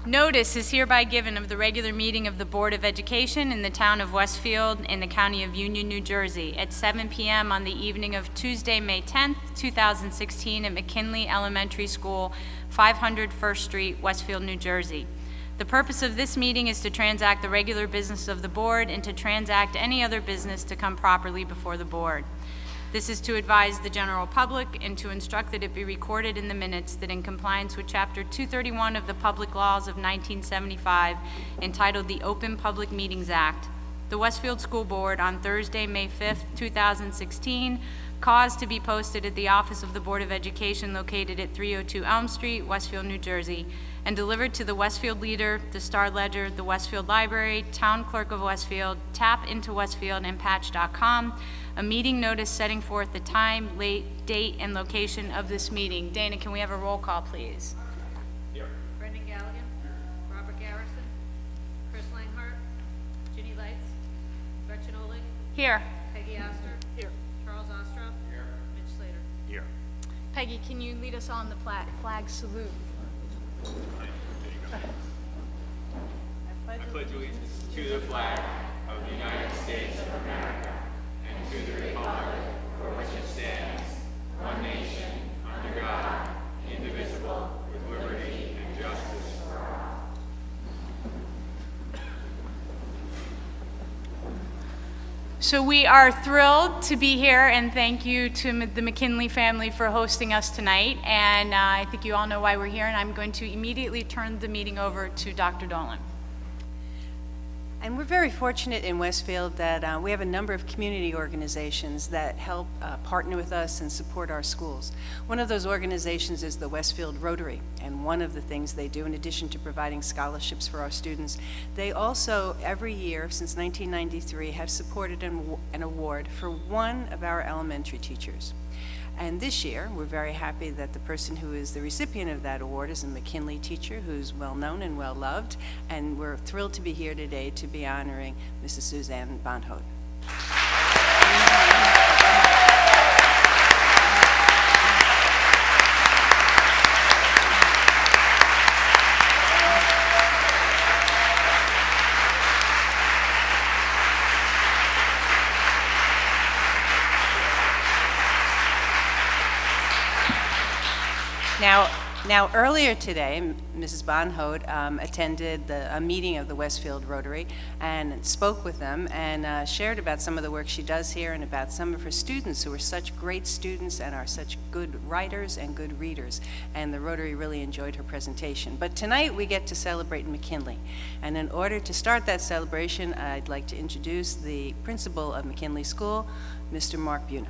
Notice is hereby given of the regular meeting of the Board of Education in the town of Westfield in the county of Union, New Jersey at 7 p.m. on the evening of Tuesday, May 10th, 2016 at McKinley Elementary School, 500 First Street, Westfield, New Jersey. The purpose of this meeting is to transact the regular business of the board and to transact any other business to come properly before the board. This is to advise the general public and to instruct that it be recorded in the minutes that in compliance with Chapter 231 of the Public Laws of 1975, entitled the Open Public Meetings Act, the Westfield School Board on Thursday, May 5th, 2016, caused to be posted at the office of the Board of Education located at 302 Elm Street, Westfield, New Jersey, and delivered to the Westfield Leader, the Star Ledger, the Westfield Library, Town Clerk of Westfield, Tap into Westfield, and Patch.com, a meeting notice setting forth the time, date, and location of this meeting. Dana, can we have a roll call, please? Here. Brendan Galligan. Robert Garrison. Chris Langhart. Ginny Lights. Gretchen Oleg. Here. Peggy Astor. Here. Charles Ostrov. Here. Mitch Slater. Here. Peggy, can you lead us on the flag salute? I pledge allegiance to the flag of the United States of America and to the republic for which it stands, one nation, under God, indivisible, with liberty and justice for all. So we are thrilled to be here, and thank you to the McKinley family for hosting us tonight. And I think you all know why we're here, and I'm going to immediately turn the meeting over to Dr. Dolan. And we're very fortunate in Westfield that we have a number of community organizations that help partner with us and support our schools. One of those organizations is the Westfield Rotary, and one of the things they do, in addition to providing scholarships for our students, they also every year since 1993 have supported an award for one of our elementary teachers. And this year, we're very happy that the person who is the recipient of that award is a McKinley teacher who's well-known and well-loved, and we're thrilled to be here today to be honoring Mrs. Suzanne Bonhodt. Now, earlier today, Mrs. Bonhodt attended a meeting of the Westfield Rotary and spoke with them and shared about some of the work she does here and about some of her students who are such great students and are such good writers and good readers. And the Rotary really enjoyed her presentation. But tonight we get to celebrate McKinley. And in order to start that celebration, I'd like to introduce the principal of McKinley School, Mr. Mark Buno.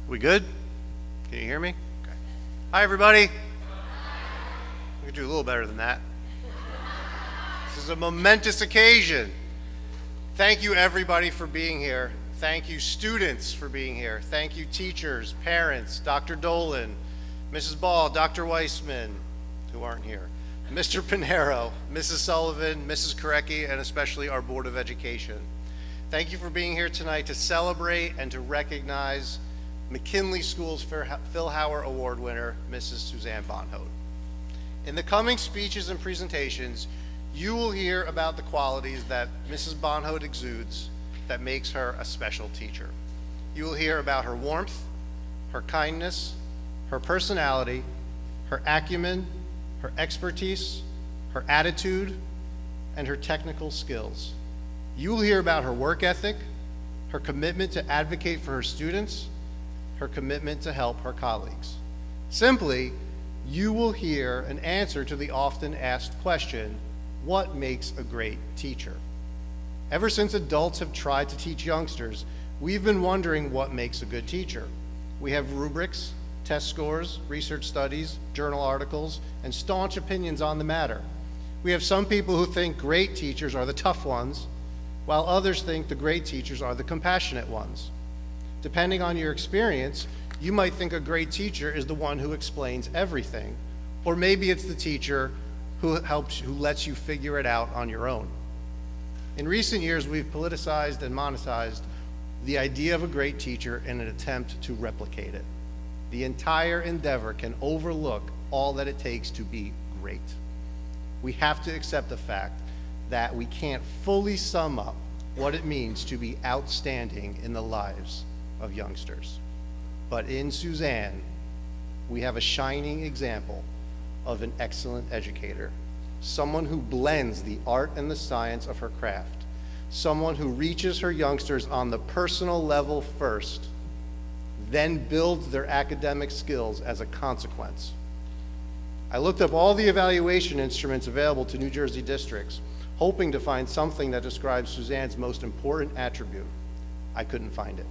We good? Can you hear me? Okay. Hi, everybody. We could do a little better than that. This is a momentous occasion. Thank you, everybody, for being here. Thank you, students, for being here. Thank you, teachers, parents, Dr. Dolan, Mrs. Ball, Dr. Weissman, who aren't here, Mr. Pinheiro, Mrs. Sullivan, Mrs. Korecki, and especially our Board of Education. Thank you for being here tonight to celebrate and to recognize McKinley School's Phil Hauer Award winner, Mrs. Suzanne Bonhodt. In the coming speeches and presentations, you will hear about the qualities that Mrs. Bonhodt exudes that makes her a special teacher. You will hear about her warmth, her kindness, her personality, her acumen, her expertise, her attitude, and her technical skills. You will hear about her work ethic, her commitment to advocate for her students, her commitment to help her colleagues. Simply, you will hear an answer to the often asked question, what makes a great teacher? Ever since adults have tried to teach youngsters, we've been wondering what makes a good teacher. We have rubrics, test scores, research studies, journal articles, and staunch opinions on the matter. We have some people who think great teachers are the tough ones, while others think the great teachers are the compassionate ones. Depending on your experience, you might think a great teacher is the one who explains everything, or maybe it's the teacher who lets you figure it out on your own. In recent years, we've politicized and monetized the idea of a great teacher in an attempt to replicate it. The entire endeavor can overlook all that it takes to be great. We have to accept the fact that we can't fully sum up what it means to be outstanding in the lives of youngsters. But in Suzanne, we have a shining example of an excellent educator, someone who blends the art and the science of her craft, someone who reaches her youngsters on the personal level first, then builds their academic skills as a consequence. I looked up all the evaluation instruments available to New Jersey districts, hoping to find something that describes Suzanne's most important attribute. I couldn't find it.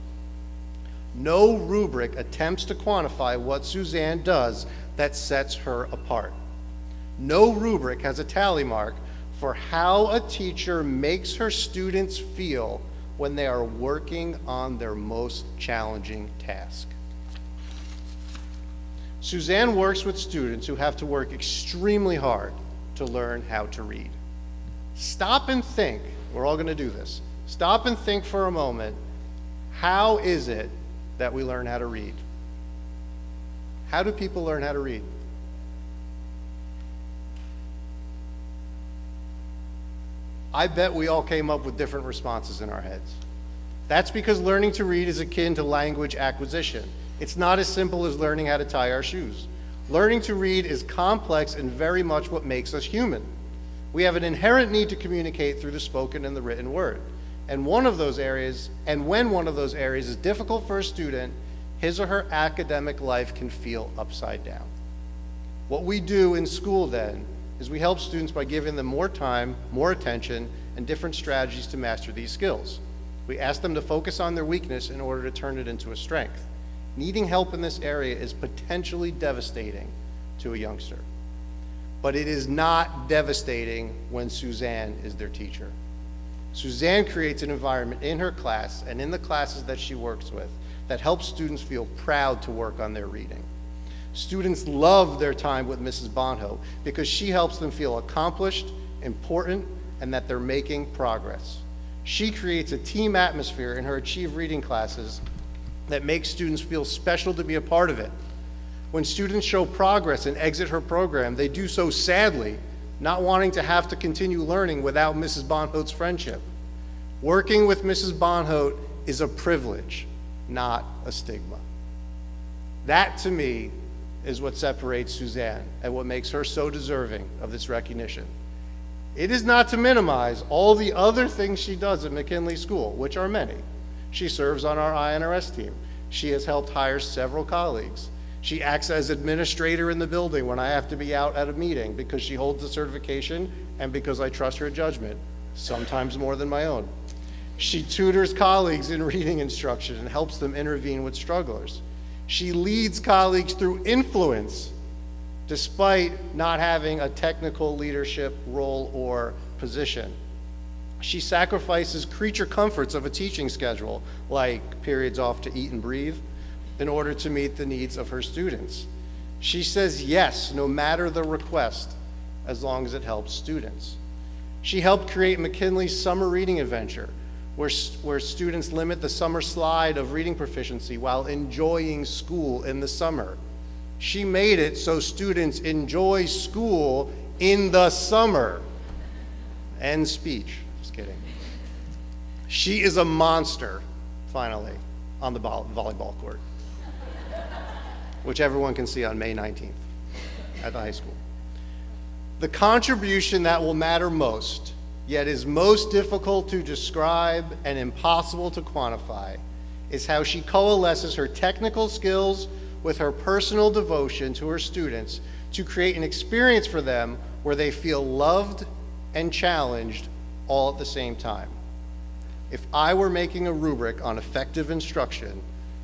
No rubric attempts to quantify what Suzanne does that sets her apart. No rubric has a tally mark for how a teacher makes her students feel when they are working on their most challenging task. Suzanne works with students who have to work extremely hard to learn how to read. Stop and think, we're all going to do this. Stop and think for a moment, how is it that we learn how to read? How do people learn how to read? I bet we all came up with different responses in our heads. That's because learning to read is akin to language acquisition. It's not as simple as learning how to tie our shoes. Learning to read is complex and very much what makes us human. We have an inherent need to communicate through the spoken and the written word. And when one of those areas is difficult for a student, his or her academic life can feel upside down. What we do in school then is we help students by giving them more time, more attention, and different strategies to master these skills. We ask them to focus on their weakness in order to turn it into a strength. Needing help in this area is potentially devastating to a youngster. But it is not devastating when Suzanne is their teacher. Suzanne creates an environment in her class and in the classes that she works with that helps students feel proud to work on their reading. Students love their time with Mrs. Bonhoe because she helps them feel accomplished, important, and that they're making progress. She creates a team atmosphere in her Achieve Reading classes that makes students feel special to be a part of it. When students show progress and exit her program, they do so sadly, not wanting to have to continue learning without Mrs. Bonhoef's friendship. Working with Mrs. Bonhoef is a privilege, not a stigma. That, to me, is what separates Suzanne and what makes her so deserving of this recognition. It is not to minimize all the other things she does at McKinley School, which are many. She serves on our INRS team. She has helped hire several colleagues. She acts as administrator in the building when I have to be out at a meeting because she holds the certification and because I trust her judgment, sometimes more than my own. She tutors colleagues in reading instruction and helps them intervene with strugglers. She leads colleagues through influence, despite not having a technical leadership role or position. She sacrifices creature comforts of a teaching schedule, like periods off to eat and breathe, in order to meet the needs of her students. She says yes, no matter the request, as long as it helps students. She helped create McKinley's Summer Reading Adventure, where students limit the summer slide of reading proficiency while enjoying school in the summer. She made it so students enjoy school in the summer. End speech. Just kidding. She is a monster, finally, on the volleyball court, which everyone can see on May 19th at the high school. The contribution that will matter most, yet is most difficult to describe and impossible to quantify, is how she coalesces her technical skills with her personal devotion to her students to create an experience for them where they feel loved and challenged all at the same time. If I were making a rubric on effective instruction,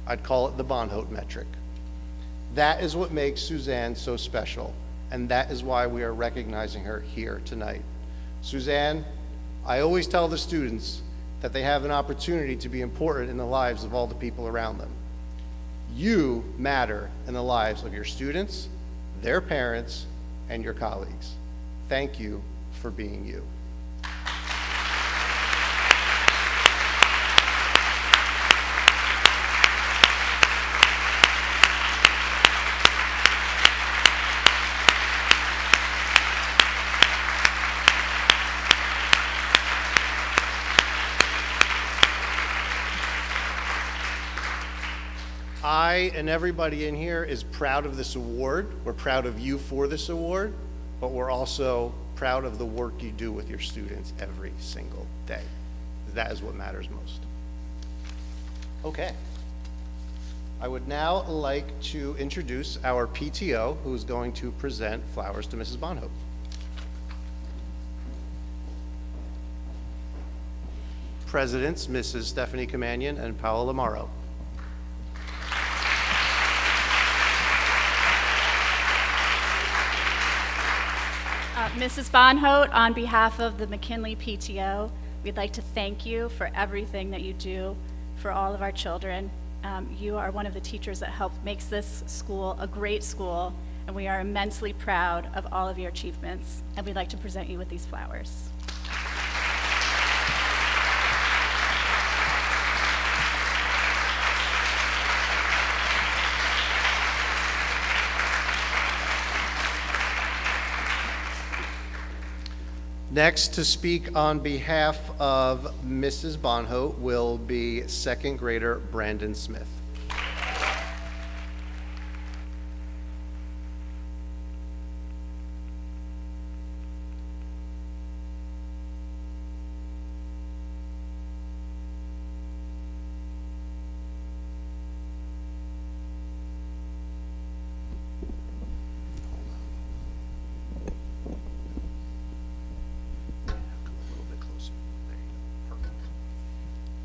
I'd call it the Bonhoef metric. That is what makes Suzanne so special, and that is why we are recognizing her here tonight. Suzanne, I always tell the students that they have an opportunity to be important in the lives of all the people around them. You matter in the lives of your students, their parents, and your colleagues. Thank you for being you. I and everybody in here is proud of this award. We're proud of you for this award, but we're also proud of the work you do with your students every single day. That is what matters most. Okay. I would now like to introduce our PTO, who is going to present flowers to Mrs. Bonhope. Presidents, Mrs. Stephanie Kamanian and Paola Amaro. Mrs. Bonhote, on behalf of the McKinley PTO, we'd like to thank you for everything that you do for all of our children. You are one of the teachers that makes this school a great school, and we are immensely proud of all of your achievements, and we'd like to present you with these flowers. Next to speak on behalf of Mrs. Bonhote will be second grader Brandon Smith.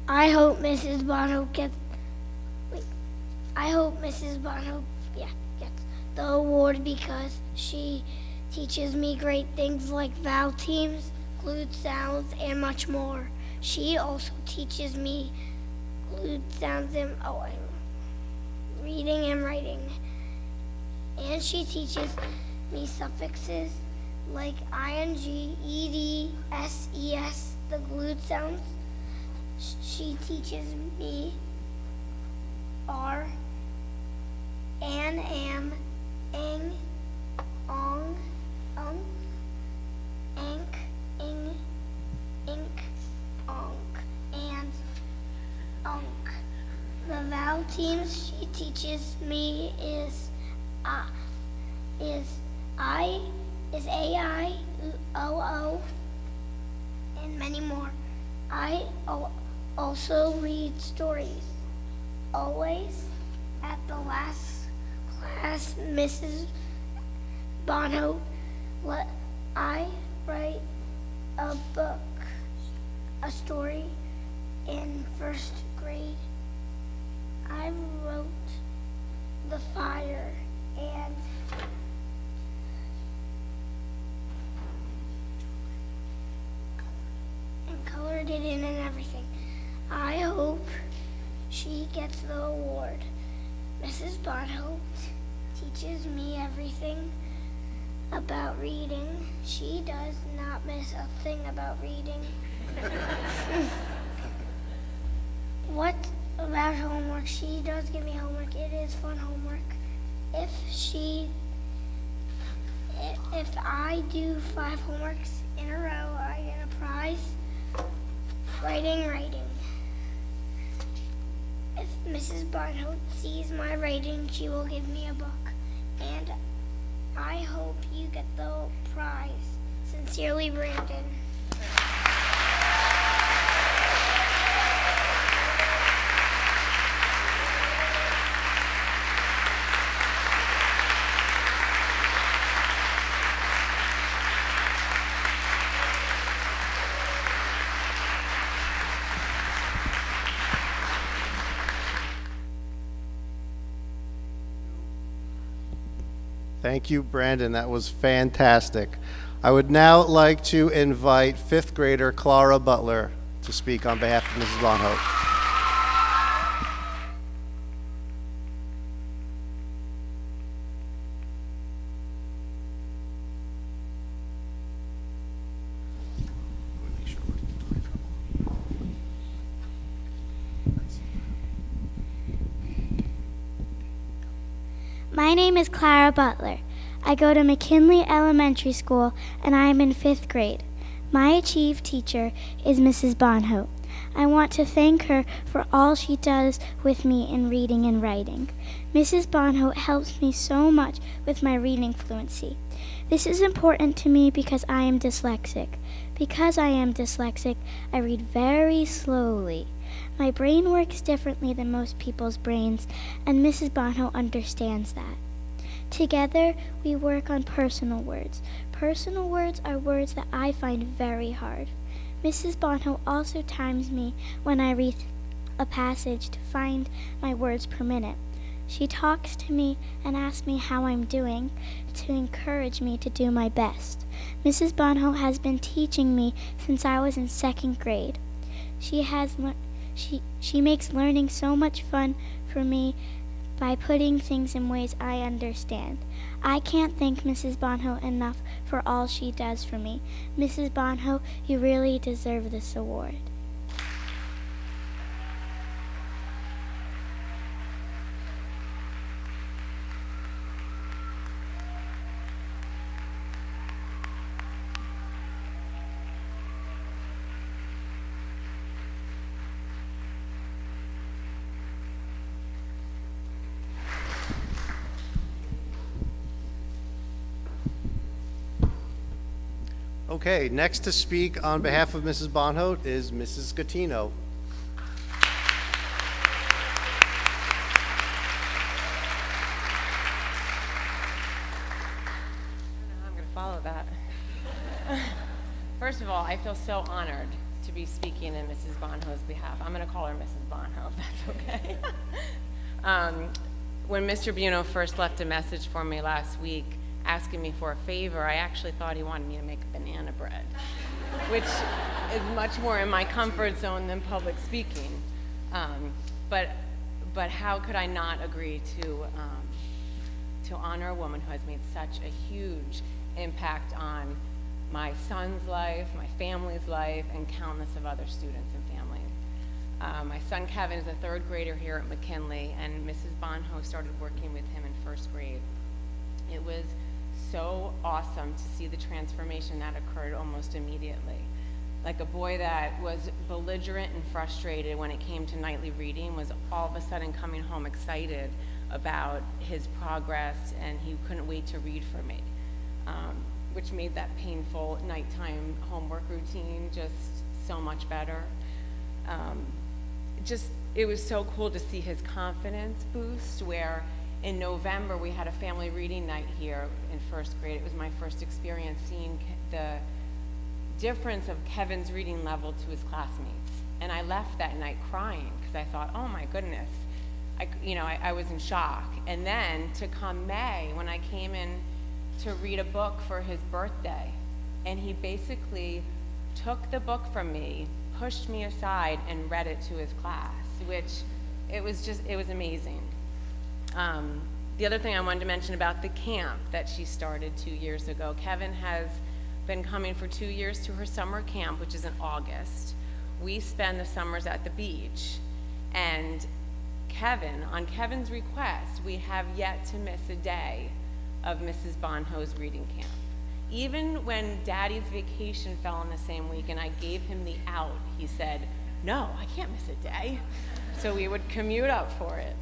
I hope Mrs. Bonhope gets the award because she teaches me great things like vowel teams, glued sounds, and much more. She also teaches me glued sounds and reading and writing. And she teaches me suffixes like ing, ed, ses, the glued sounds. She teaches me R, an, am, ing, ong, ank, ing, ink, onk, and onk. The vowel teams she teaches me is I, is AI, OO, and many more. I also read stories. Always at the last class, Mrs. Bonhope, I write a book, a story in first grade. I wrote The Fire and colored it in and everything. I hope she gets the award. Mrs. Bonhope teaches me everything about reading. She does not miss a thing about reading. What about homework? She does give me homework. It is fun homework. If I do 5 homeworks in a row, I get a prize. Writing. If Mrs. Bonhope sees my writing, she will give me a book. And I hope you get the prize. Sincerely, Brandon. Thank you, Brandon. That was fantastic. I would now like to invite 5th grader Clara Butler to speak on behalf of Mrs. Bonhope. My name is Clara Butler. I go to McKinley Elementary School and I am in 5th grade. My chief teacher is Mrs. Bonhope. I want to thank her for all she does with me in reading and writing. Mrs. Bonholt helps me so much with my reading fluency. This is important to me because I am dyslexic. Because I am dyslexic, I read very slowly. My brain works differently than most people's brains, and Mrs. Bonholt understands that. Together, we work on personal words. Personal words are words that I find very hard. Mrs. Bonholt also times me when I read a passage to find my words per minute. She talks to me and asks me how I'm doing to encourage me to do my best. Mrs. Bonholt has been teaching me since I was in 2nd grade. She makes learning so much fun for me by putting things in ways I understand. I can't thank Mrs. Bonholt enough for all she does for me. Mrs. Bonholt, you really deserve this award. Okay, next to speak on behalf of Mrs. Bonholt is Mrs. Scatino. I'm going to follow that. First of all, I feel so honored to be speaking in Mrs. Bonho's behalf. I'm going to call her Mrs. Bonho, if that's okay. When Mr. Buno first left a message for me last week asking me for a favor, I actually thought he wanted me to make banana bread, which is much more in my comfort zone than public speaking. But how could I not agree to honor a woman who has made such a huge impact on my son's life, my family's life, and countless of other students and families. My son Kevin is a 3rd grader here at McKinley, and Mrs. Bonho started working with him in 1st grade. It was so awesome to see the transformation that occurred almost immediately. Like a boy that was belligerent and frustrated when it came to nightly reading was all of a sudden coming home excited about his progress, and he couldn't wait to read for me, which made that painful nighttime homework routine just so much better. It was so cool to see his confidence boost, where in November, we had a family reading night here in 1st grade. It was my first experience seeing the difference of Kevin's reading level to his classmates. And I left that night crying because I thought, oh my goodness, I was in shock. And then to come May, when I came in to read a book for his birthday, and he basically took the book from me, pushed me aside, and read it to his class, which it was amazing. The other thing I wanted to mention about the camp that she started 2 years ago. Kevin has been coming for 2 years to her summer camp, which is in August. We spend the summers at the beach. And on Kevin's request, we have yet to miss a day of Mrs. Bonho's reading camp. Even when Daddy's vacation fell on the same week and I gave him the out, he said, no, I can't miss a day. So we would commute up for it.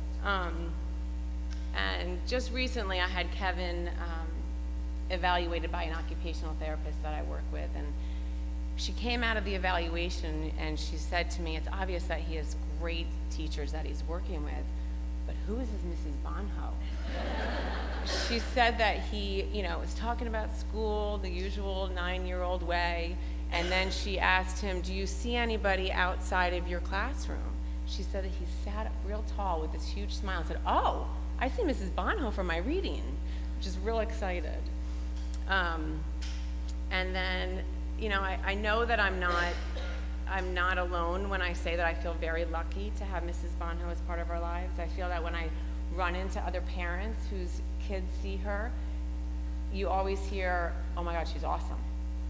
And just recently I had Kevin evaluated by an occupational therapist that I work with, and she came out of the evaluation and she said to me, it's obvious that he has great teachers that he's working with, but who is this Mrs. Bonho? She said that he, was talking about school the usual 9-year-old way, and then she asked him, do you see anybody outside of your classroom? She said that he sat up real tall with this huge smile and said, oh, I see Mrs. Bonho for my reading, which is real excited. And then, I know that I'm not alone when I say that I feel very lucky to have Mrs. Bonho as part of our lives. I feel that when I run into other parents whose kids see her, you always hear, oh my God, she's awesome.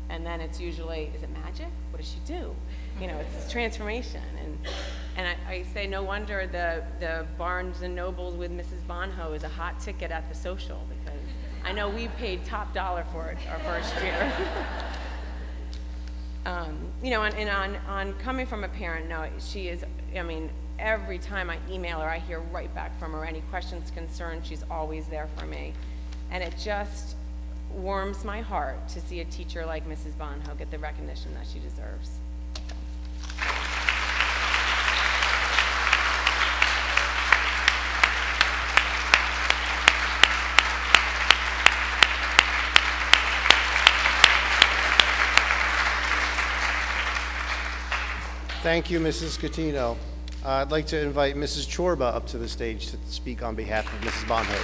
And then it's usually, is it magic? What does she do? It's this transformation. And I say no wonder the Barnes and Nobles with Mrs. Bonho is a hot ticket at the social, because I know we paid top dollar for it our first year. You know, and on coming from a parent, no, she is, I mean, every time I email her, I hear right back from her. Any questions, concerns, she's always there for me. And it just warms my heart to see a teacher like Mrs. Bonho get the recognition that she deserves. Thank you, Mrs. Catino. I'd like to invite Mrs. Chorba up to the stage to speak on behalf of Mrs. Bonholt.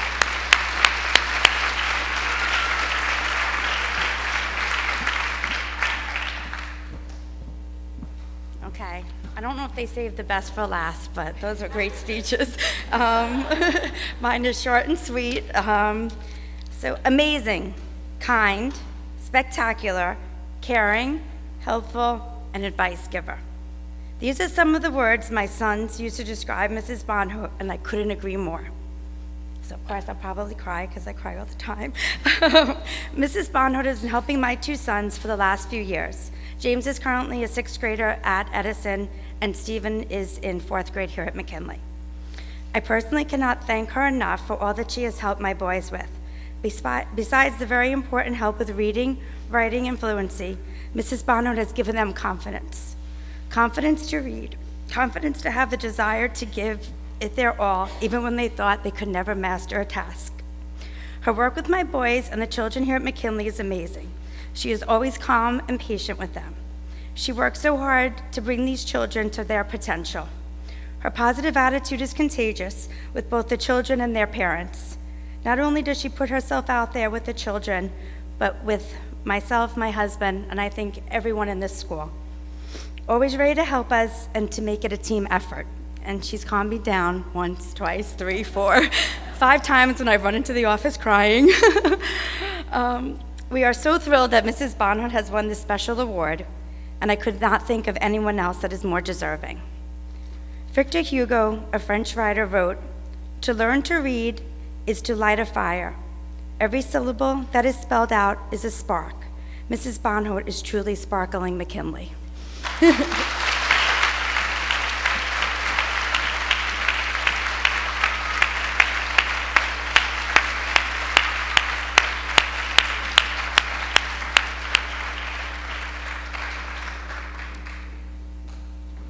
Okay, I don't know if they saved the best for last, but those are great speeches. Mine is short and sweet. So amazing, kind, spectacular, caring, helpful, and advice giver. These are some of the words my sons used to describe Mrs. Bonholt, and I couldn't agree more. So of course I'll probably cry because I cry all the time. Mrs. Bonholt has been helping my two sons for the last few years. James is currently a 6th grader at Edison, and Stephen is in 4th grade here at McKinley. I personally cannot thank her enough for all that she has helped my boys with. Besides the very important help with reading, writing, and fluency, Mrs. Bonholt has given them confidence. Confidence to read, confidence to have the desire to give it their all, even when they thought they could never master a task. Her work with my boys and the children here at McKinley is amazing. She is always calm and patient with them. She works so hard to bring these children to their potential. Her positive attitude is contagious with both the children and their parents. Not only does she put herself out there with the children, but with myself, my husband, and I think everyone in this school. Always ready to help us and to make it a team effort. And she's calmed me down once, twice, 3, 4, 5 times when I've run into the office crying. We are so thrilled that Mrs. Bonholt has won this special award, and I could not think of anyone else that is more deserving. Victor Hugo, a French writer, wrote, "To learn to read is to light a fire. Every syllable that is spelled out is a spark. Mrs. Bonholt is truly sparkling McKinley."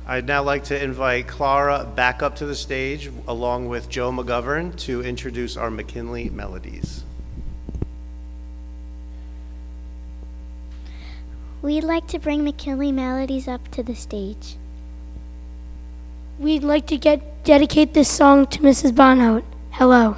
I'd now like to invite Clara back up to the stage along with Joe McGovern to introduce our McKinley melodies. We'd like to bring McKinley Melodies up to the stage. We'd like to dedicate this song to Mrs. Bonholt. Hello.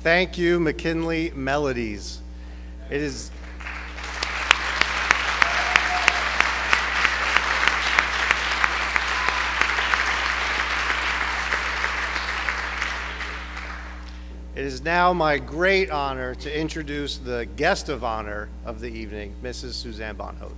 Thank you, McKinley Melodies. It is It is now my great honor to introduce the guest of honor of the evening, Mrs. Suzanne Bonhout.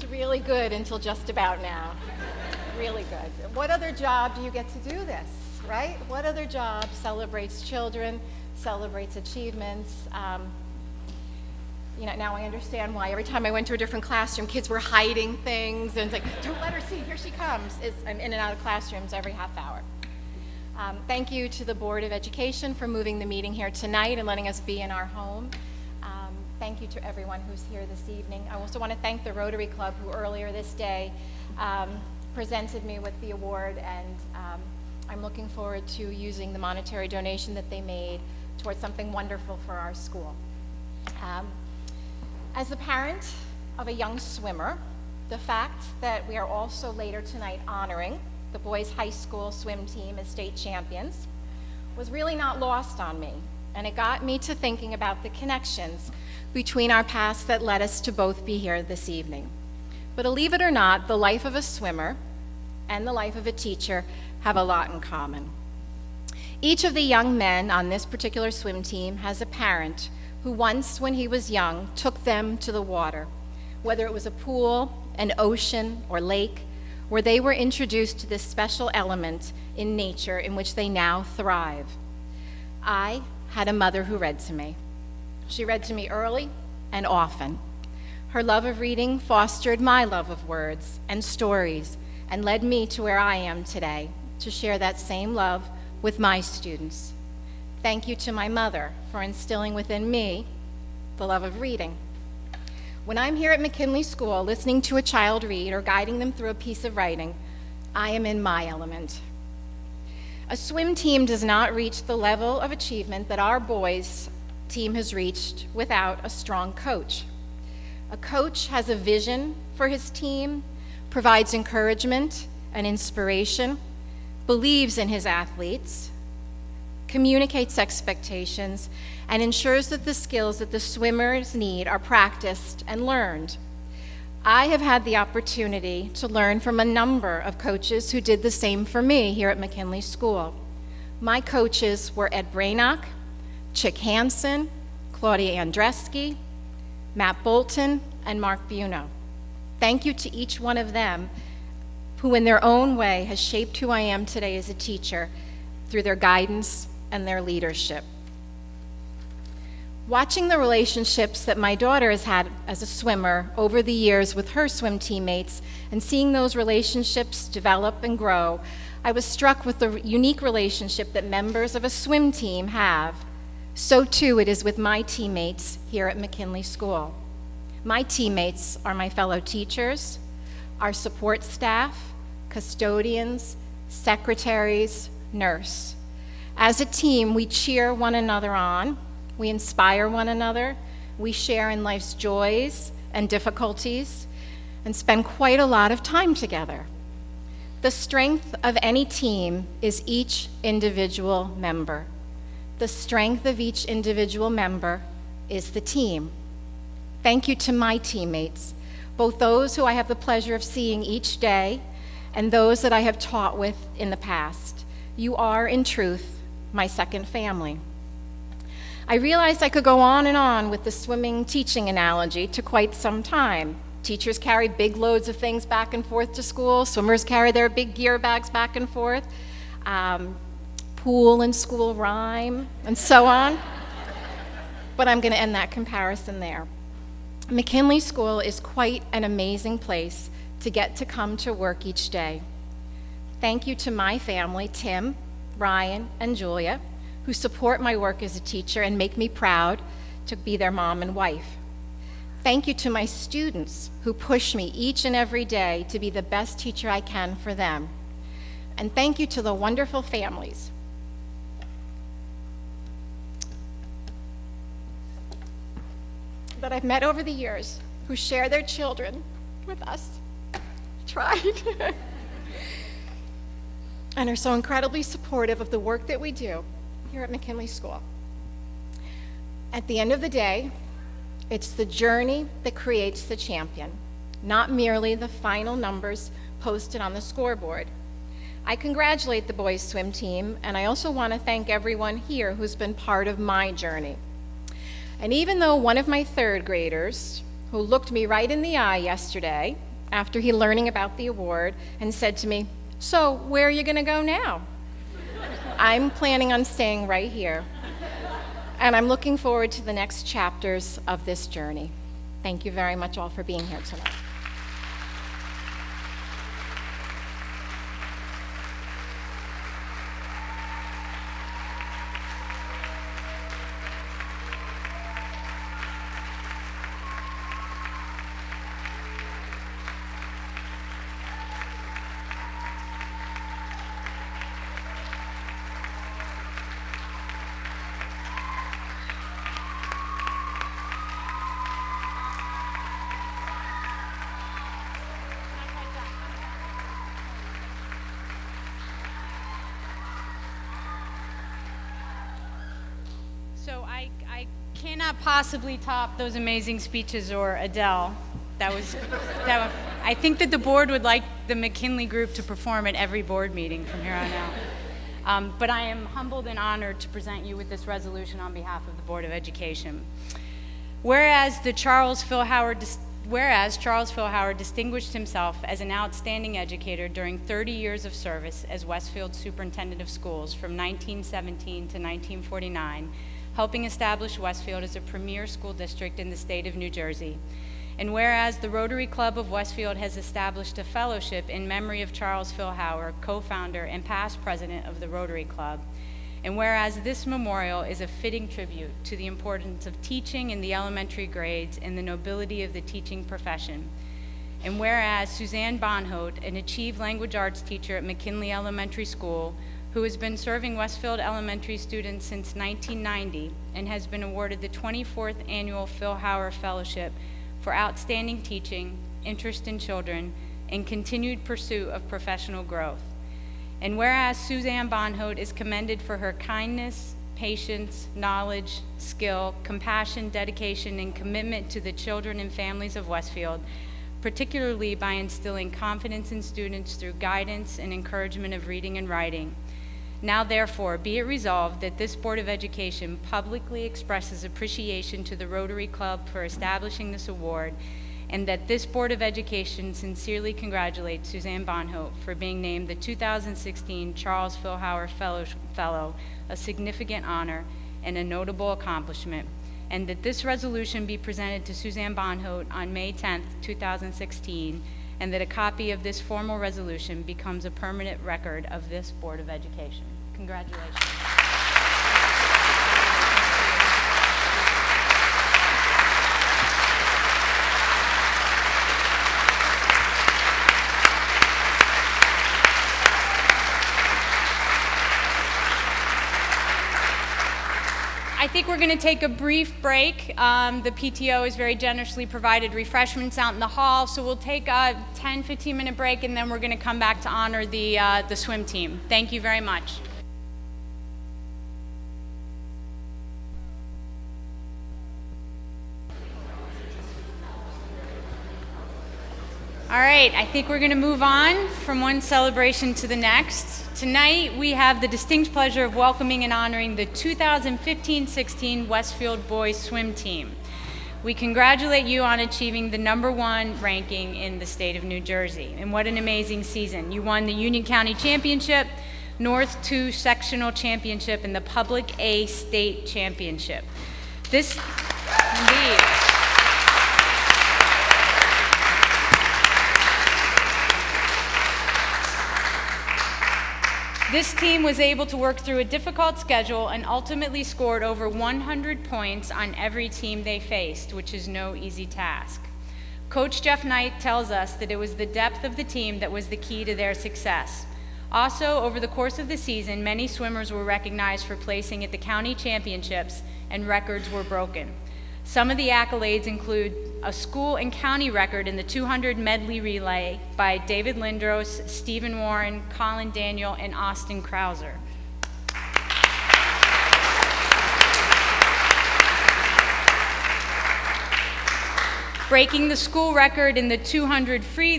Really good until just about now. Really good. What other job do you get to do this, right? What other job celebrates children, celebrates achievements? Now I understand why every time I went to a different classroom, kids were hiding things, and it's like, don't let her see, here she comes. I'm in and out of classrooms every half hour. Thank you to the Board of Education for moving the meeting here tonight and letting us be in our home. Thank you to everyone who's here this evening. I also want to thank the Rotary Club, who earlier this day presented me with the award, and I'm looking forward to using the monetary donation that they made towards something wonderful for our school. As the parent of a young swimmer, the fact that we are also later tonight honoring the boys' high school swim team as state champions was really not lost on me, and it got me to thinking about the connections between our paths that led us to both be here this evening. But believe it or not, the life of a swimmer and the life of a teacher have a lot in common. Each of the young men on this particular swim team has a parent who once, when he was young, took them to the water, whether it was a pool, an ocean, or lake, where they were introduced to this special element in nature in which they now thrive. I had a mother who read to me. She read to me early and often. Her love of reading fostered my love of words and stories and led me to where I am today, to share that same love with my students. Thank you to my mother for instilling within me the love of reading. When I'm here at McKinley School listening to a child read or guiding them through a piece of writing, I am in my element. A swim team does not reach the level of achievement that our boys' team has reached without a strong coach. A coach has a vision for his team, provides encouragement and inspiration, believes in his athletes, communicates expectations, and ensures that the skills that the swimmers need are practiced and learned. I have had the opportunity to learn from a number of coaches who did the same for me here at McKinley School. My coaches were Ed Brainock, Chick Hansen, Claudia Andreski, Matt Bolton, and Mark Buno. Thank you to each one of them who in their own way has shaped who I am today as a teacher through their guidance and their leadership. Watching the relationships that my daughter has had as a swimmer over the years with her swim teammates and seeing those relationships develop and grow, I was struck with the unique relationship that members of a swim team have. So too it is with my teammates here at McKinley School. My teammates are my fellow teachers, our support staff, custodians, secretaries, nurse. As a team, we cheer one another on, we inspire one another, we share in life's joys and difficulties, and spend quite a lot of time together. The strength of any team is each individual member. The strength of each individual member is the team. Thank you to my teammates, both those who I have the pleasure of seeing each day and those that I have taught with in the past. You are, in truth, my second family. I realized I could go on and on with the swimming teaching analogy to quite some time. Teachers carry big loads of things back and forth to school. Swimmers carry their big gear bags back and forth. Pool and school rhyme, and so on. But I'm going to end that comparison there. McKinley School is quite an amazing place to get to come to work each day. Thank you to my family, Tim, Ryan, and Julia, who support my work as a teacher and make me proud to be their mom and wife. Thank you to my students who push me each and every day to be the best teacher I can for them. And thank you to the wonderful families that I've met over the years who share their children with us, tried, and are so incredibly supportive of the work that we do here at McKinley School. At the end of the day, it's the journey that creates the champion, not merely the final numbers posted on the scoreboard. I congratulate the boys swim team, and I also want to thank everyone here who's been part of my journey. And even though one of my third graders, who looked me right in the eye yesterday after he learning about the award and said to me, "So where are you gonna go now?" I'm planning on staying right here. And I'm looking forward to the next chapters of this journey. Thank you very much all for being here tonight. So I cannot possibly top those amazing speeches or Adele. I think that the board would like the McKinley group to perform at every board meeting from here on out. But I am humbled and honored to present you with this resolution on behalf of the Board of Education. Whereas Charles Phil Howard distinguished himself as an outstanding educator during 30 years of service as Westfield Superintendent of Schools from 1917 to 1949, helping establish Westfield as a premier school district in the state of New Jersey. And whereas the Rotary Club of Westfield has established a fellowship in memory of Charles Phil Howard, co-founder and past president of the Rotary Club, and whereas this memorial is a fitting tribute to the importance of teaching in the elementary grades and the nobility of the teaching profession, and whereas Suzanne Bonhodt, an achieved language arts teacher at McKinley Elementary School, who has been serving Westfield Elementary students since 1990 and has been awarded the 24th Annual Phil Howard Fellowship for outstanding teaching, interest in children, and continued pursuit of professional growth. And whereas Suzanne Bonhodt is commended for her kindness, patience, knowledge, skill, compassion, dedication, and commitment to the children and families of Westfield, particularly by instilling confidence in students through guidance and encouragement of reading and writing. Now therefore, be it resolved that this Board of Education publicly expresses appreciation to the Rotary Club for establishing this award, and that this Board of Education sincerely congratulates Suzanne Bonhodt for being named the 2016 Charles Phil Howard Fellow, a significant honor and a notable accomplishment, and that this resolution be presented to Suzanne Bonhodt on May 10th, 2016, and that a copy of this formal resolution becomes a permanent record of this Board of Education. Congratulations. I think we're going to take a brief break. The PTO has very generously provided refreshments out in the hall, so we'll take a 10-15 minute break, and then we're going to come back to honor the swim team. Thank you very much. All right, I think we're going to move on from one celebration to the next. Tonight, we have the distinct pleasure of welcoming and honoring the 2015-16 Westfield Boys Swim Team. We congratulate you on achieving the #1 ranking in the state of New Jersey. And what an amazing season. You won the Union County Championship, North 2 Sectional Championship, and the Public A State Championship. Indeed. This team was able to work through a difficult schedule and ultimately scored over 100 points on every team they faced, which is no easy task. Coach Jeff Knight tells us that it was the depth of the team that was the key to their success. Also, over the course of the season, many swimmers were recognized for placing at the county championships, and records were broken. Some of the accolades include a school and county record in the 200 medley relay by David Lindros, Stephen Warren, Colin Daniel, and Austin Krauser. Breaking the school record in the 200 free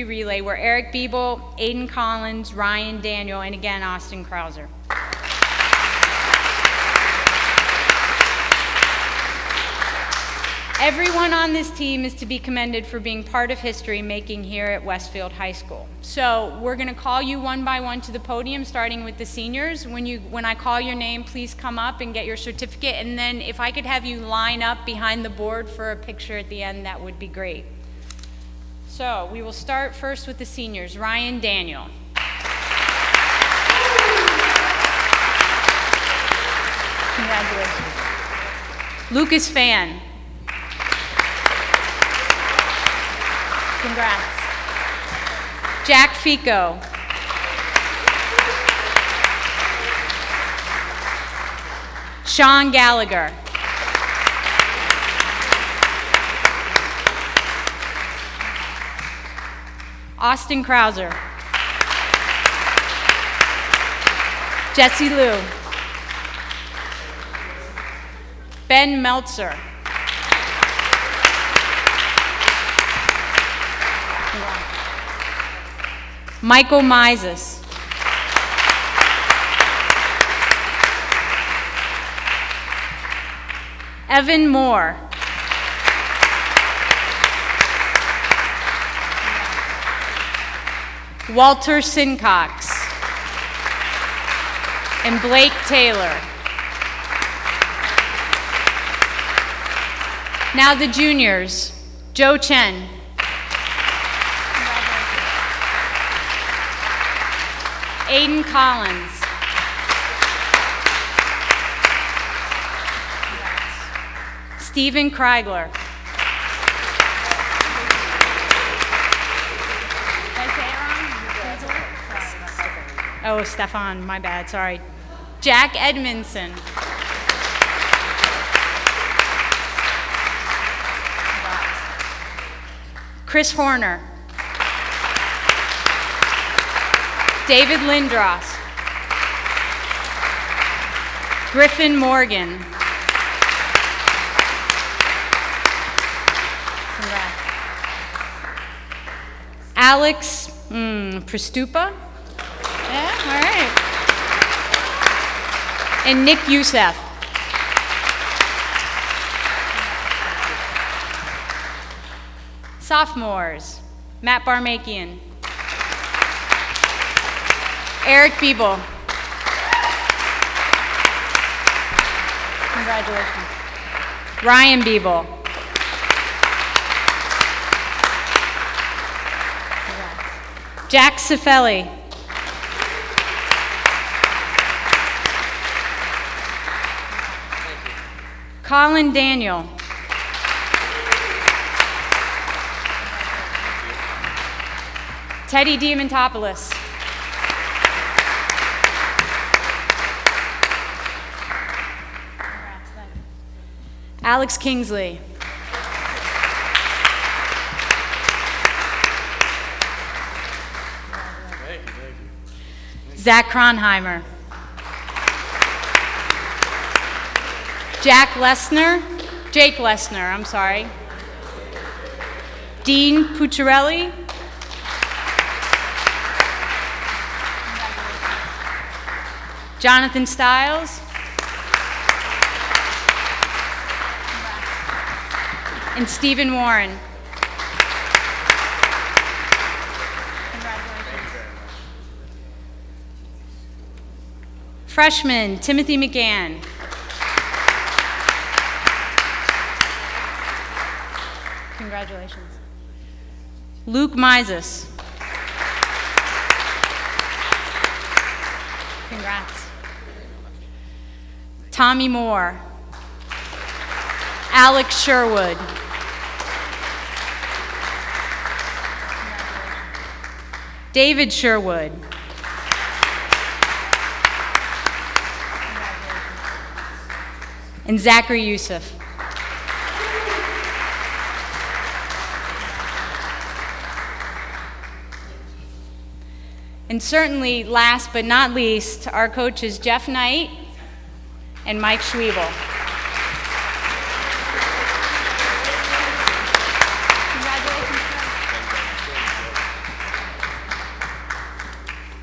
relay were Eric Biebel, Aiden Collins, Ryan Daniel, and again, Austin Krauser. Everyone on this team is to be commended for being part of history making here at Westfield High School. So we're going to call you one by one to the podium, starting with the seniors. When I call your name, please come up and get your certificate. And then if I could have you line up behind the board for a picture at the end, that would be great. So we will start first with the seniors. Ryan Daniel. Congratulations. Lucas Fan. Congrats. Jack Fico. Sean Gallagher. Austin Krauser. Jesse Liu. Ben Meltzer. Michael Mises. Evan Moore. Walter Sincox. And Blake Taylor. Now the juniors. Joe Chen. Aiden Collins. Stephen Kreigler. Oh, Stefan, my bad, sorry. Jack Edmondson. Chris Horner. David Lindros. Griffin Morgan. Congrats. Alex Pristupa. Yeah, all right. And Nick Youssef. Sophomores. Matt Barmakian. Eric Biebel. Congratulations. Ryan Biebel. Jack Cifelli. Colin Daniel. Teddy Diamantopoulos. Alex Kingsley. Zach Kronheimer. Jake Lesner, I'm sorry. Dean Pucciarelli. Jonathan Stiles. And Stephen Warren. Freshman, Timothy McGann. Congratulations. Luke Mises. Congrats. Tommy Moore. Alex Sherwood. David Sherwood. And Zachary Youssef. And certainly, last but not least, our coaches Jeff Knight and Mike Schwiebel.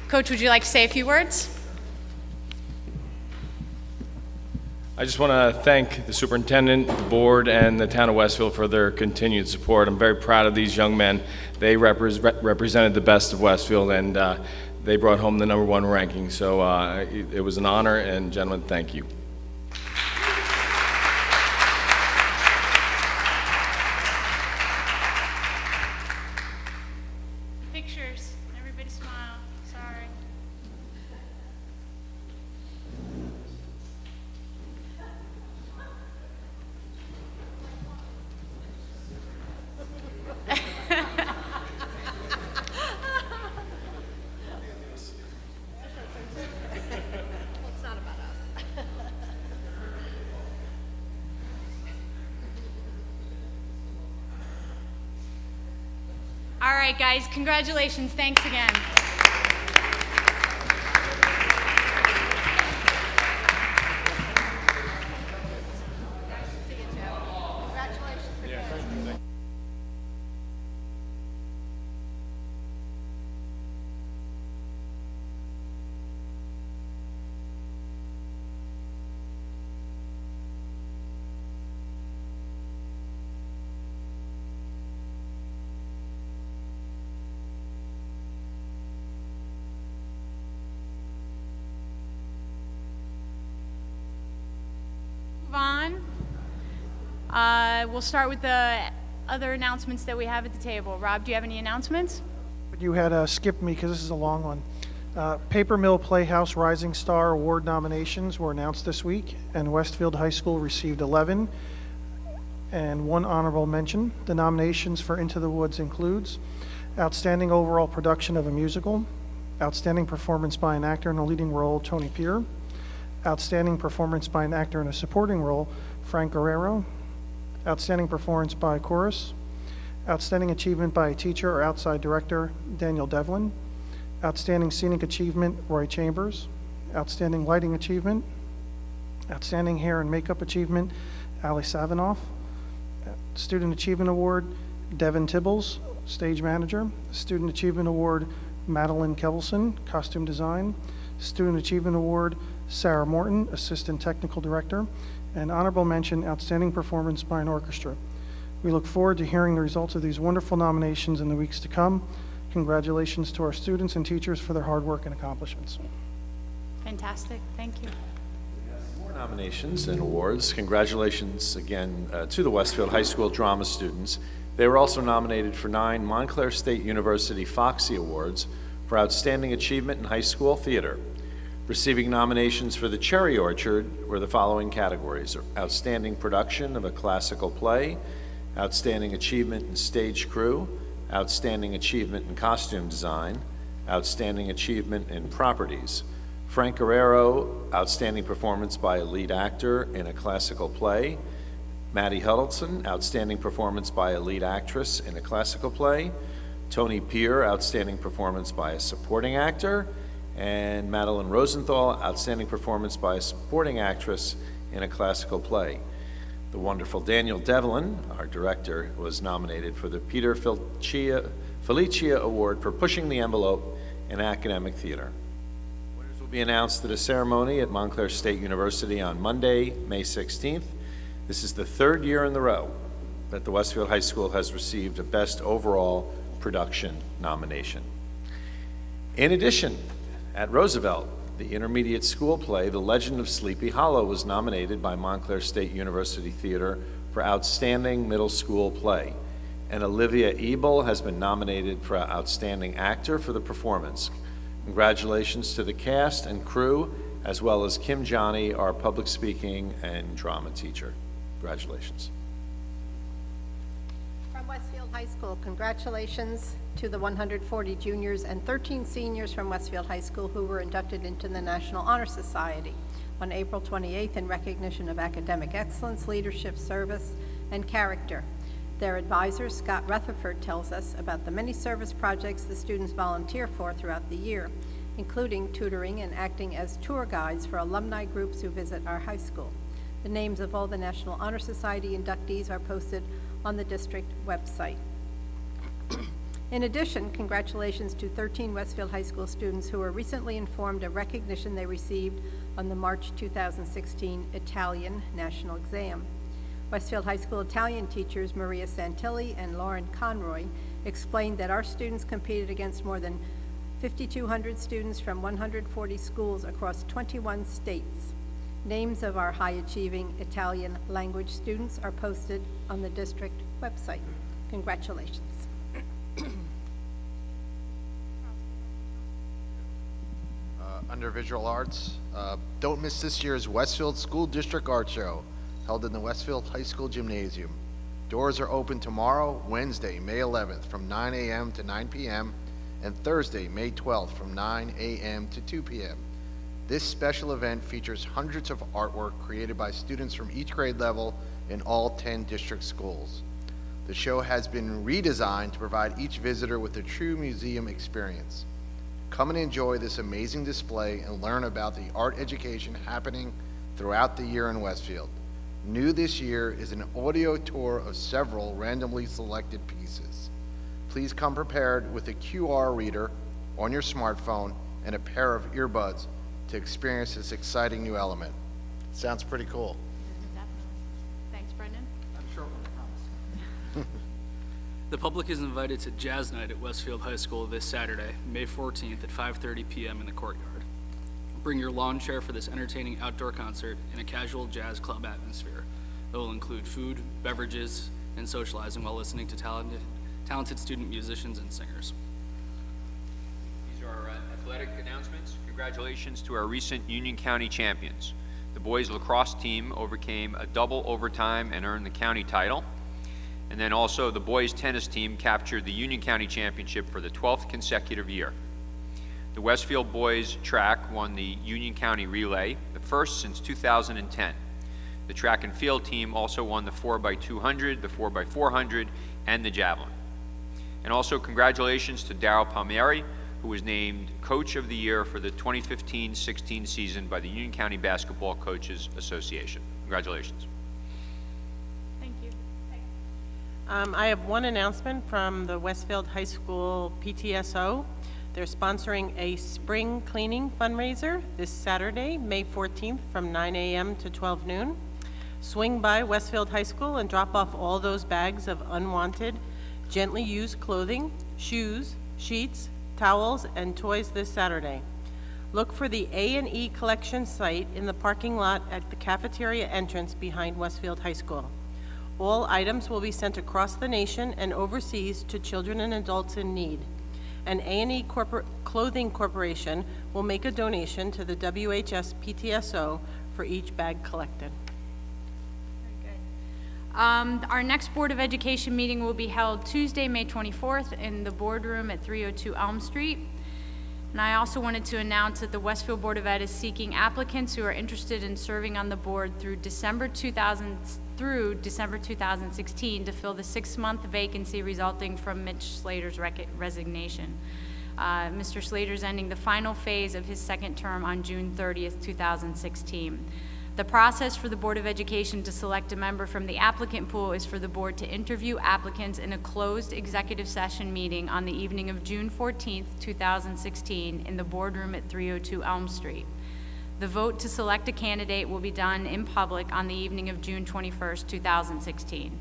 Coach, would you like to say a few words? I just want to thank the superintendent, the board, and the town of Westfield for their continued support. I'm very proud of these young men. They represented the best of Westfield, and they brought home the #1 ranking. So it was an honor, and gentlemen, thank you. Pictures. Everybody smile. Sorry. It's not about us. All right, guys, congratulations. Thanks again. Move on. We'll start with the other announcements that we have at the table. Rob, do you have any announcements? You had skipped me because this is a long one. Paper Mill Playhouse Rising Star Award nominations were announced this week, and Westfield High School received 11 and 1 honorable mention. The nominations for Into the Woods includes Outstanding Overall Production of a Musical, Outstanding Performance by an Actor in a Leading Role, Tony Peer, Outstanding Performance by an Actor in a Supporting Role, Frank Guerrero, Outstanding Performance by a Chorus, Outstanding Achievement by a Teacher or Outside Director, Daniel Devlin, Outstanding Scenic Achievement, Roy Chambers, Outstanding Lighting Achievement, Outstanding Hair and Makeup Achievement, Ali Savinoff, Student Achievement Award, Devin Tibbles, Stage Manager, Student Achievement Award, Madeline Kevelson, Costume Design, Student Achievement Award, Sarah Morton, Assistant Technical Director, and Honorable Mention, Outstanding Performance by an Orchestra. We look forward to hearing the results of these wonderful nominations in the weeks to come. Congratulations to our students and teachers for their hard work and accomplishments. Fantastic. Thank you. More nominations and awards. Congratulations again to the Westfield High School drama students. They were also nominated for 9 Montclair State University Foxy Awards for Outstanding Achievement in High School Theater. Receiving nominations for the Cherry Orchard were the following categories: Outstanding Production of a Classical Play, Outstanding Achievement in Stage Crew, Outstanding Achievement in Costume Design, Outstanding Achievement in Properties. Frank Guerrero, Outstanding Performance by a Lead Actor in a Classical Play. Maddie Huddleston, Outstanding Performance by a Lead Actress in a Classical Play. Tony Peer, Outstanding Performance by a Supporting Actor. And Madeline Rosenthal, Outstanding Performance by a Supporting Actress in a Classical Play. The wonderful Daniel Devlin, our director, was nominated for the Peter Felicia Award for Pushing the Envelope in Academic Theater. Winners will be announced at a ceremony at Montclair State University on Monday, May 16th. This is the 3rd year in a row that the Westfield High School has received a Best Overall Production nomination. In addition, at Roosevelt, the intermediate school play, The Legend of Sleepy Hollow, was nominated by Montclair State University Theater for Outstanding Middle School Play. And Olivia Ebel has been nominated for Outstanding Actor for the performance. Congratulations to the cast and crew, as well as Kim Johnny, our public speaking and drama teacher. Congratulations. From Westfield High School, congratulations to the 140 juniors and 13 seniors from Westfield High School who were inducted into the National Honor Society on April 28th in recognition of academic excellence, leadership, service, and character. Their advisor, Scott Rutherford, tells us about the many service projects the students volunteer for throughout the year, including tutoring and acting as tour guides for alumni groups who visit our high school. The names of all the National Honor Society inductees are posted on the district website. In addition, congratulations to 13 Westfield High School students who were recently informed of recognition they received on the March 2016 Italian National Exam. Westfield High School Italian teachers Maria Santilli and Lauren Conroy explained that our students competed against more than 5,200 students from 140 schools across 21 states. Names of our high-achieving Italian language students are posted on the district website. Congratulations. Under visual arts, don't miss this year's Westfield School District Art Show, held in the Westfield High School Gymnasium. Doors are open tomorrow, Wednesday, May 11th, from 9 a.m. to 9 p.m., and Thursday, May 12th, from 9 a.m. to 2 p.m. This special event features hundreds of artwork created by students from each grade level in all 10 district schools. The show has been redesigned to provide each visitor with a true museum experience. Come and enjoy this amazing display and learn about the art education happening throughout the year in Westfield. New this year is an audio tour of several randomly selected pieces. Please come prepared with a QR reader on your smartphone and a pair of earbuds to experience this exciting new element. Sounds pretty cool. Thanks, Brendan. I'm sure it will promise. The public is invited to Jazz Night at Westfield High School this Saturday, May 14th at 5:30 p.m. in the courtyard. Bring your lawn chair for this entertaining outdoor concert in a casual jazz club atmosphere that will include food, beverages, and socializing while listening to talented student musicians and singers. These are our athletic announcements. Congratulations to our recent Union County champions. The boys lacrosse team overcame a double overtime and earned the county title. And then also the boys tennis team captured the Union County Championship for the 12th consecutive year. The Westfield boys track won the Union County Relay, the first since 2010. The track and field team also won the 4x200, the 4x400, and the javelin. And also congratulations to Darryl Palmieri, who was named Coach of the Year for the 2015-16 season by the Union County Basketball Coaches Association. Congratulations. I have one announcement from the Westfield High School PTSO. They're sponsoring a spring cleaning fundraiser this Saturday, May 14th from 9 a.m. to 12 noon. Swing by Westfield High School and drop off all those bags of unwanted, gently used clothing, shoes, sheets, towels, and toys this Saturday. Look for the A&E collection site in the parking lot at the cafeteria entrance behind Westfield High School. All items will be sent across the nation and overseas to children and adults in need. An A&E Clothing Corporation will make a donation to the WHS PTSO for each bag collected. Our next Board of Education meeting will be held Tuesday, May 24th in the boardroom at 302 Elm Street. And I also wanted to announce that the Westfield Board of Ed is seeking applicants who are interested in serving on the board through December 2016 to fill the 6-month vacancy resulting from Mitch Slater's resignation. Mr. Slater's ending the final phase of his second term on June 30th, 2016. The process for the Board of Education to select a member from the applicant pool is for the board to interview applicants in a closed executive session meeting on the evening of June 14th, 2016 in the boardroom at 302 Elm Street. The vote to select a candidate will be done in public on the evening of June 21st, 2016.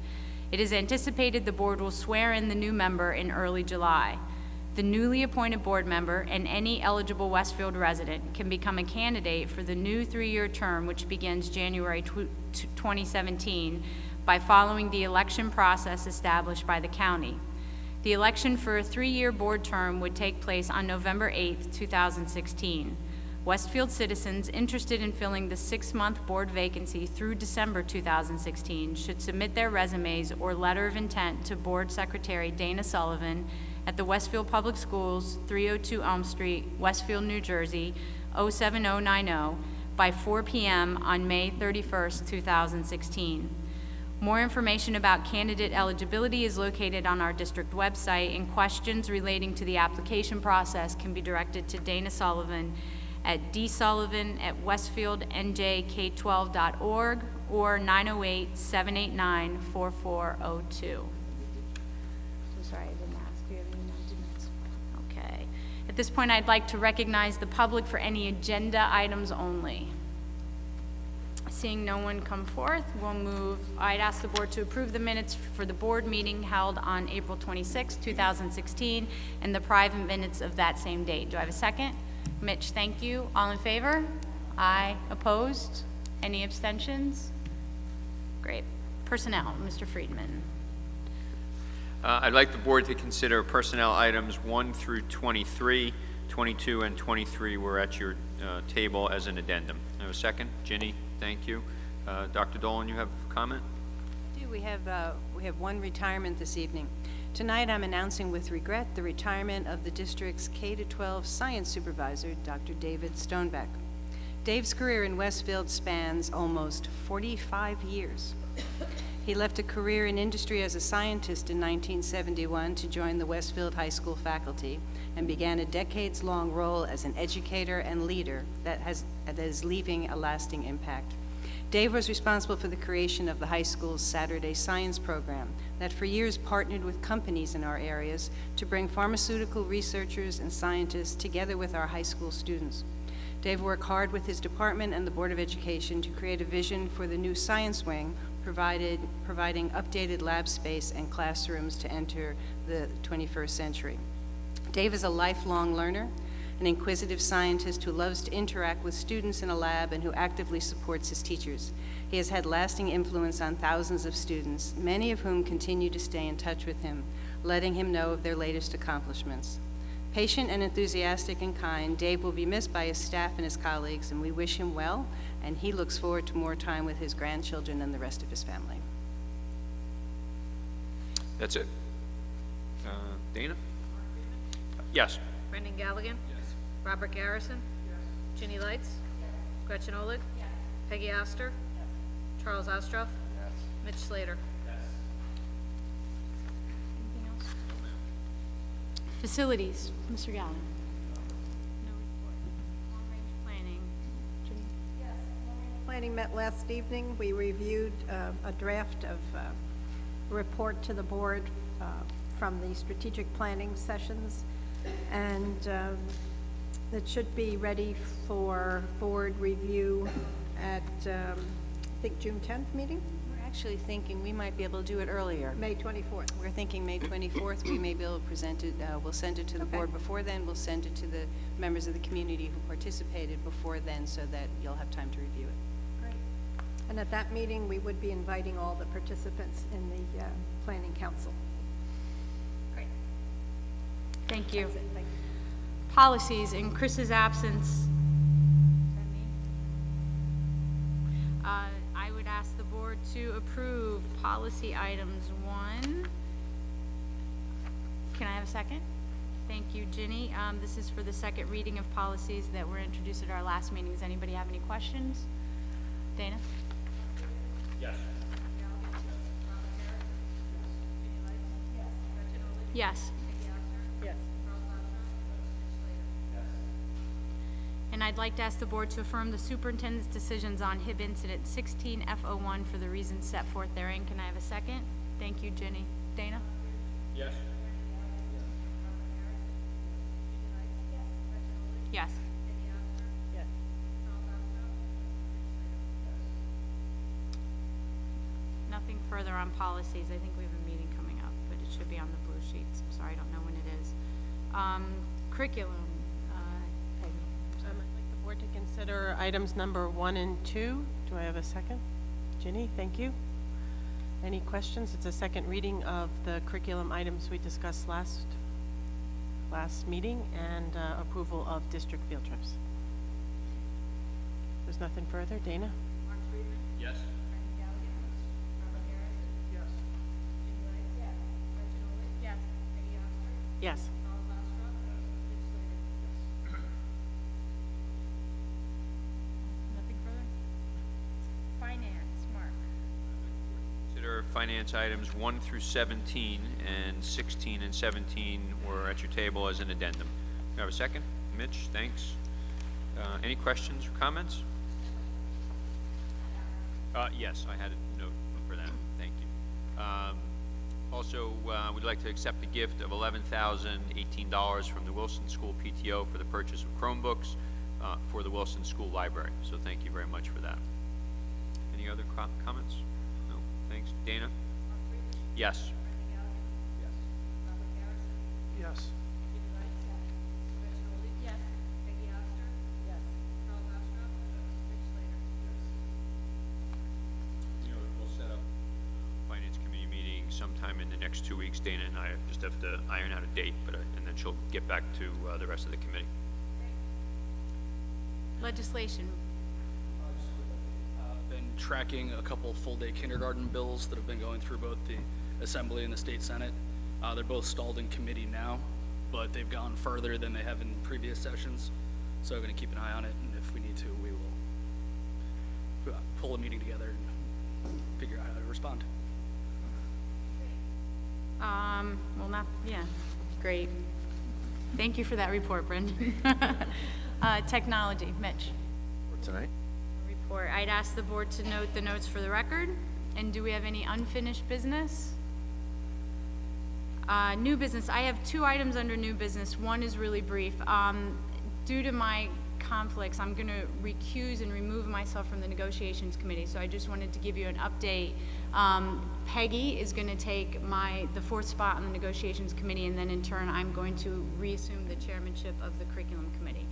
It is anticipated the board will swear in the new member in early July. The newly appointed board member and any eligible Westfield resident can become a candidate for the new 3-year term, which begins January 2017, by following the election process established by the county. The election for a 3-year board term would take place on November 8th, 2016. Westfield citizens interested in filling the 6-month board vacancy through December 2016 should submit their resumes or letter of intent to Board Secretary Dana Sullivan at the Westfield Public Schools, 302 Elm Street, Westfield, New Jersey, 07090, by 4 p.m. on May 31st, 2016. More information about candidate eligibility is located on our district website, and questions relating to the application process can be directed to Dana Sullivan at dsullivan@westfieldnjk12.org or 908-789-4402. Sorry, I didn't ask. Do you have any announcements? Okay. At this point, I'd like to recognize the public for any agenda items only. Seeing no one come forth, we'll move. I'd ask the board to approve the minutes for the board meeting held on April 26, 2016, and the private minutes of that same date. Do I have a second? Mitch, thank you. All in favor? Aye. Opposed? Any abstentions? Great. Personnel, Mr. Friedman. I'd like the board to consider personnel items 1 through 23. 22 and 23 were at your table as an addendum. I have a second. Ginny, thank you. Dr. Dolan, you have a comment? We have one retirement this evening. Tonight I'm announcing with regret the retirement of the district's K-12 science supervisor, Dr. David Stonebeck. Dave's career in Westfield spans almost 45 years. He left a career in industry as a scientist in 1971 to join the Westfield High School faculty and began a decades-long role as an educator and leader that is leaving a lasting impact. Dave was responsible for the creation of the high school's Saturday Science program that for years partnered with companies in our areas to bring pharmaceutical researchers and scientists together with our high school students. Dave worked hard with his department and the Board of Education to create a vision for the new science wing, providing updated lab space and classrooms to enter the 21st century. Dave is a lifelong learner, an inquisitive scientist who loves to interact with students in a lab and who actively supports his teachers. He has had lasting influence on thousands of students, many of whom continue to stay in touch with him, letting him know of their latest accomplishments. Patient and enthusiastic and kind, Dave will be missed by his staff and his colleagues, and we wish him well, and he looks forward to more time with his grandchildren and the rest of his family. That's it. Dana? Yes. Brendan Galligan? Yes. Robert Garrison? Yes. Ginny Lights? Yes. Gretchen Olig? Yes. Peggy Oster? Yes. Charles Ostroff? Yes. Mitch Slater? Yes. Anything else? Facilities, Mr. Gallen. No report. Long-range planning. Ginny? Yes. Planning met last evening. We reviewed a draft of a report to the board from the strategic planning sessions, and it should be ready for board review at, I think, June 10th meeting? We're actually thinking we might be able to do it earlier. May 24th. We're thinking May 24th. We may be able to present it. We'll send it to the board before then. We'll send it to the members of the community who participated before then so that you'll have time to review it. Great. And at that meeting, we would be inviting all the participants in the planning council. Great. Thank you. Policies, in Chris's absence. Is that me? I would ask the board to approve policy items 1. Can I have a second? Thank you, Ginny. This is for the second reading of policies that were introduced at our last meeting. Does anybody have any questions? Dana? Yes. Yes. Yes. And I'd like to ask the board to affirm the superintendent's decisions on HIB incident 16F01 for the reasons set forth therein. Can I have a second? Thank you, Ginny. Dana? Yes. Yes. Yes. Nothing further on policies. I think we have a meeting coming up, but it should be on the blue sheets. I'm sorry, I don't know when it is. Curriculum. Peggy. I'd like the board to consider items number 1 and 2. Do I have a second? Ginny, thank you. Any questions? It's a second reading of the curriculum items we discussed last meeting and approval of district field trips. There's nothing further. Dana? Yes. Yes. Nothing further? Finance, Mark. Consider finance items 1 through 17, and 16 and 17 were at your table as an addendum. Do you have a second? Mitch, thanks. Any questions or comments? Yes, I had a note for that. Thank you. Also, we'd like to accept the gift of $11,018 from the Wilson School PTO for the purchase of Chromebooks for the Wilson School Library. So thank you very much for that. Any other comments? No. Thanks. Dana? Yes. Yes. You know, we'll set up a finance committee meeting sometime in the next 2 weeks. Dana and I just have to iron out a date, and then she'll get back to the rest of the committee. Legislation. Been tracking a couple full-day kindergarten bills that have been going through both the Assembly and the State Senate. They're both stalled in committee now, but they've gone further than they have in previous sessions. So I'm going to keep an eye on it, and if we need to, we will pull a meeting together and figure out how to respond. Great. Thank you for that report, Brendan. Technology, Mitch. For tonight? Report. I'd ask the board to note the notes for the record. And do we have any unfinished business? New business. I have 2 items under new business. One is really brief. Due to my conflicts, I'm going to recuse and remove myself from the negotiations committee. So I just wanted to give you an update. Peggy is going to take the 4th spot on the negotiations committee, and then in turn I'm going to reassume the chairmanship of the curriculum committee.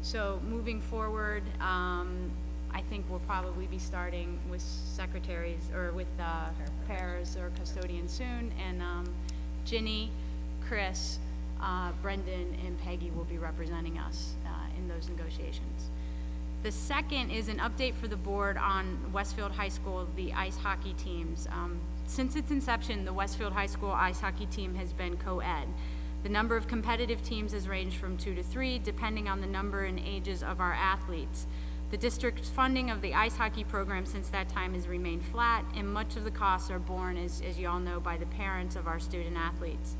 So moving forward, I think we'll probably be starting with secretaries or with pairs or custodians soon, and Ginny, Chris, Brendan, and Peggy will be representing us in those negotiations. The second is an update for the board on Westfield High School, the ice hockey teams. Since its inception, the Westfield High School ice hockey team has been co-ed. The number of competitive teams has ranged from 2 to 3, depending on the number and ages of our athletes. The district's funding of the ice hockey program since that time has remained flat, and much of the costs are borne, as you all know, by the parents of our student athletes.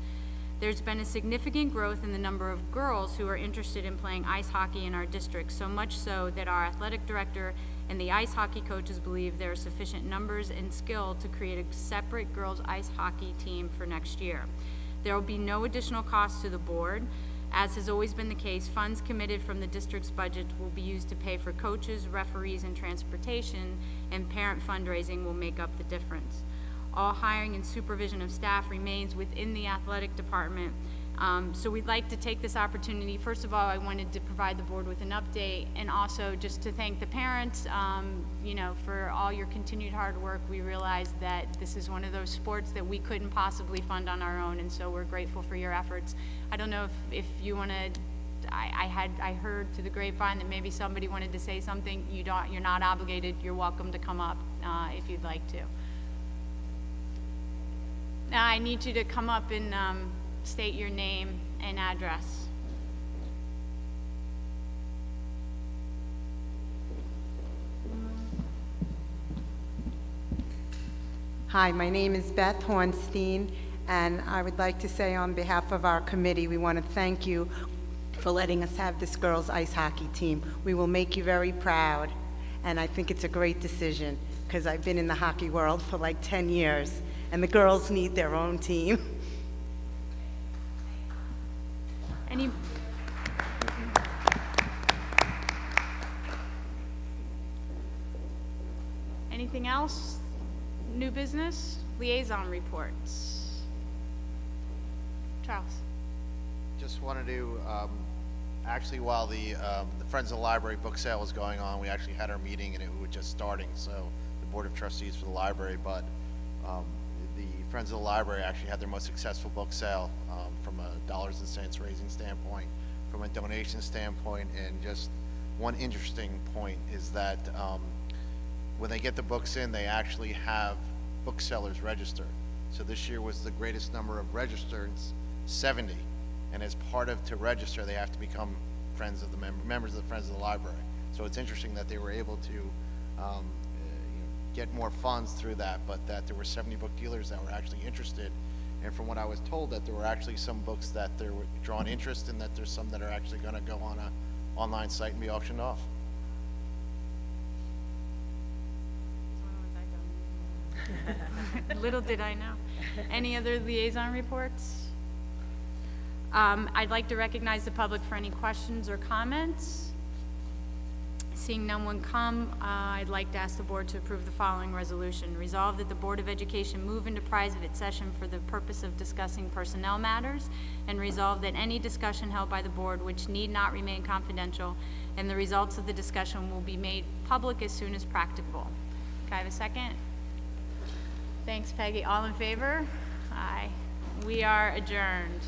There's been a significant growth in the number of girls who are interested in playing ice hockey in our district, so much so that our athletic director and the ice hockey coaches believe there are sufficient numbers and skill to create a separate girls ice hockey team for next year. There will be no additional cost to the board. As has always been the case, funds committed from the district's budget will be used to pay for coaches, referees, and transportation, and parent fundraising will make up the difference. All hiring and supervision of staff remains within the athletic department. So we'd like to take this opportunity. First of all, I wanted to provide the board with an update, and also just to thank the parents, for all your continued hard work. We realize that this is one of those sports that we couldn't possibly fund on our own, and so we're grateful for your efforts. I don't know if you want to. I heard to the grapevine that maybe somebody wanted to say something. You're not obligated. You're welcome to come up if you'd like to. Now I need you to come up and state your name and address. Hi, my name is Beth Hornstein, and I would like to say on behalf of our committee, we want to thank you for letting us have this girls' ice hockey team. We will make you very proud, and I think it's a great decision because I've been in the hockey world for like 10 years, and the girls need their own team. Anything else? New business? Liaison reports. Charles. Just wanted to, actually while the Friends of the Library book sale was going on, we actually had our meeting and it was just starting, so the Board of Trustees for the library, but The Friends of the Library actually had their most successful book sale from a dollars and cents raising standpoint, from a donation standpoint, and just one interesting point is that when they get the books in, they actually have booksellers register. So this year was the greatest number of registrants, 70. And as part of to register, they have to become friends of the members of the Friends of the Library. So it's interesting that they were able to get more funds through that, but that there were 70 book dealers that were actually interested. And from what I was told, that there were actually some books that there were drawn interest in, that there's some that are actually going to go on a online site and be auctioned off. Little did I know. Any other liaison reports? I'd like to recognize the public for any questions or comments. Seeing no one come, I'd like to ask the board to approve the following resolution. Resolve that the Board of Education move into private session for the purpose of discussing personnel matters, and resolve that any discussion held by the board which need not remain confidential, and the results of the discussion will be made public as soon as practicable. Can I have a second? Thanks, Peggy. All in favor? Aye. We are adjourned.